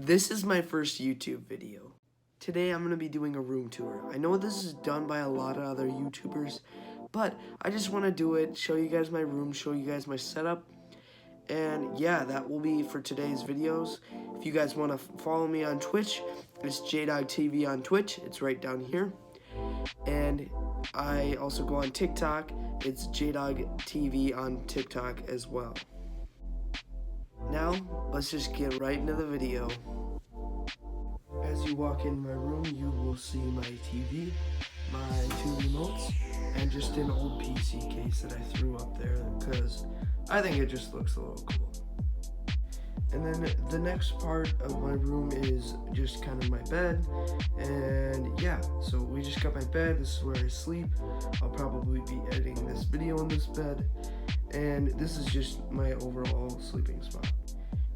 This is my first YouTube video. Today I'm going to be doing a room tour. I know this is done by a lot of other YouTubers, but I just want to do it, show you guys my room, show you guys my setup, and yeah, that will be for today's videos. If you guys want to follow me on Twitch, it's JDAWGTV on Twitch, it's right down here. And I also go on TikTok, it's JDAWGTV on TikTok as well. Now, let's just get right into the video. As you walk in my room, you will see my TV, my two remotes, and just an old PC case that I threw up there because I think it just looks a little cool. And then the next part of my room is just kind of my bed, and yeah, so we just got my bed. This is where I sleep. I'll probably be editing this video in this bed, and this is just my overall sleeping spot.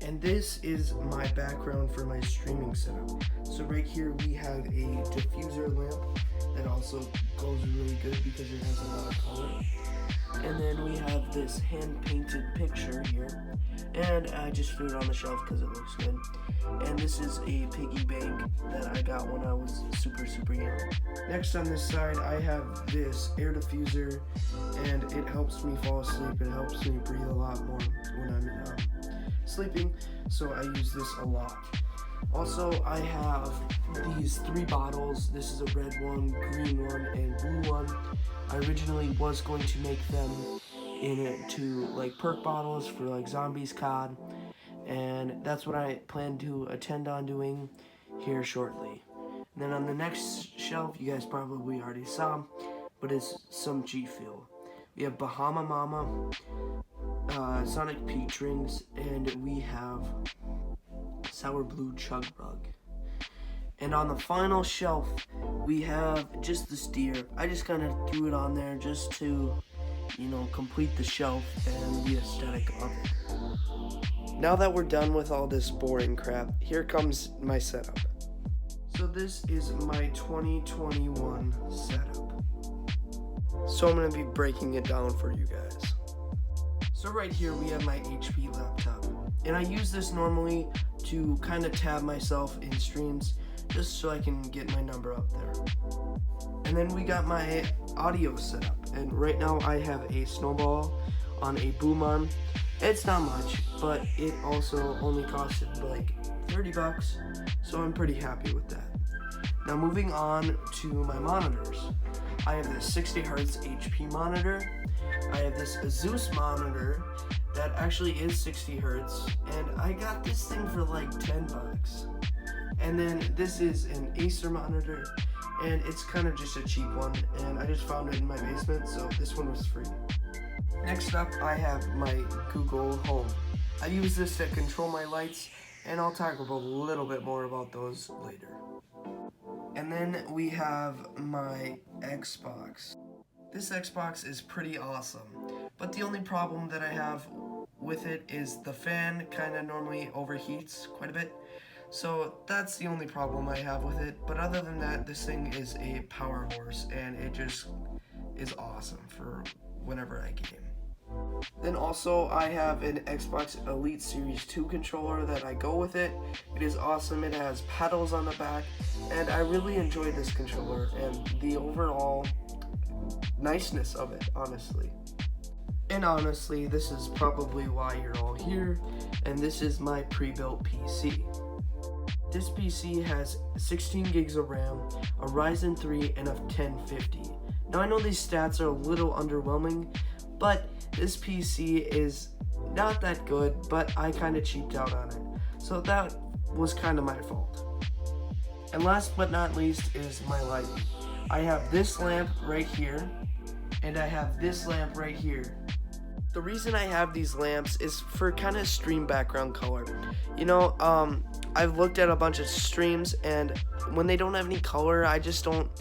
And this is my background for my streaming setup. So right here we have a diffuser lamp that also goes really good because it has a lot of color. And then we have this hand-painted picture here, and I just threw it on the shelf because it looks good. And this is a piggy bank that I got when I was super young. Next on this side I have this air diffuser, and it helps me fall asleep. It helps me breathe a lot more when I'm sleeping, so I use this a lot. Also, I have these 3 bottles. This is a red one, green one, and blue one. I originally was going to make them into like perk bottles for like Zombies COD, and that's what I plan to attend on doing here shortly. And then on the next shelf, you guys probably already saw, but it's some G Fuel. We have Bahama Mama, Sonic Peach rings, and we have Sour Blue Chug Rug. And on the final shelf, we have just this deer. I just kind of threw it on there just to, you know, complete the shelf and the aesthetic of it. Now that we're done with all this boring crap, here comes my setup. So this is my 2021 setup. So I'm going to be breaking it down for you guys. So right here we have my HP laptop, and I use this normally to kind of tab myself in streams just so I can get my number up there. And then we got my audio setup, and right now I have a Snowball on a boom arm. It's not much, but it also only costed like 30 bucks, so I'm pretty happy with that. Now moving on to my monitors. I have this 60 Hz HP monitor. I have this Asus monitor that actually is 60 Hz, and I got this thing for like 10 bucks. And then this is an Acer monitor, and it's kind of just a cheap one, and I just found it in my basement, so this one was free. Next up, I have my Google Home. I use this to control my lights, and I'll talk about a little bit more about those later. And then we have my Xbox. This Xbox is pretty awesome, but the only problem that I have with it is the fan kind of normally overheats quite a bit. So that's the only problem I have with it, but other than that, this thing is a power horse, and it just is awesome for whenever I game. Then also I have an Xbox Elite Series 2 controller that I go with it. It is awesome. It has pedals on the back, and I really enjoy this controller and the overall niceness of it, honestly. And honestly, this is probably why you're all here, and this is my pre-built PC. This PC has 16 gigs of RAM, a Ryzen 3, and a 1050. Now I know these stats are a little underwhelming, but this PC is not that good, but I kind of cheaped out on it. So that was kind of my fault. And last but not least is my lighting. I have this lamp right here, and I have this lamp right here. The reason I have these lamps is for kind of stream background color. You know, I've looked at a bunch of streams, and when they don't have any color, I just don't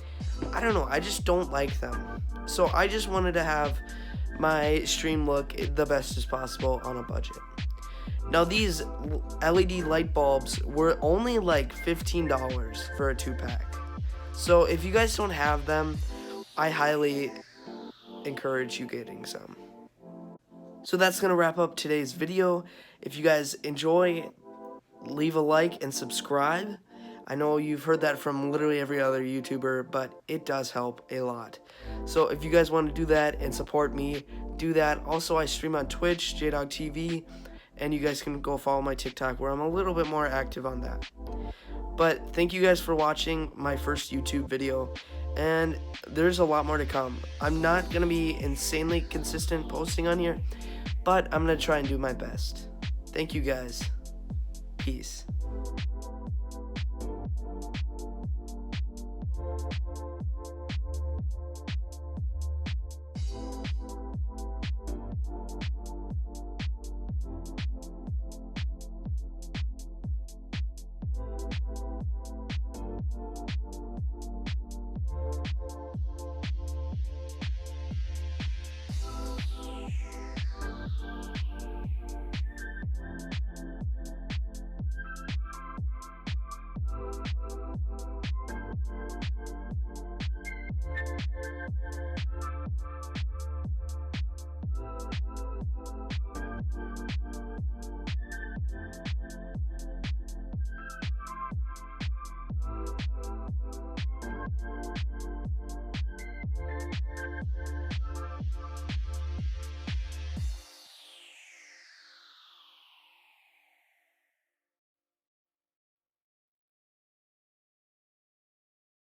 like them. So I just wanted to have my stream look the best as possible on a budget. Now these LED light bulbs were only like $15 for a 2-pack. So if you guys don't have them, I highly encourage you getting some. So that's going to wrap up today's video. If you guys enjoy, leave a like and subscribe. I know you've heard that from literally every other YouTuber, but it does help a lot. So if you guys want to do that and support me, do that. Also, I stream on Twitch, JDAWGTV, and you guys can go follow my TikTok where I'm a little bit more active on that. But thank you guys for watching my first YouTube video, and there's a lot more to come. I'm not going to be insanely consistent posting on here, but I'm going to try and do my best. Thank you guys. Peace.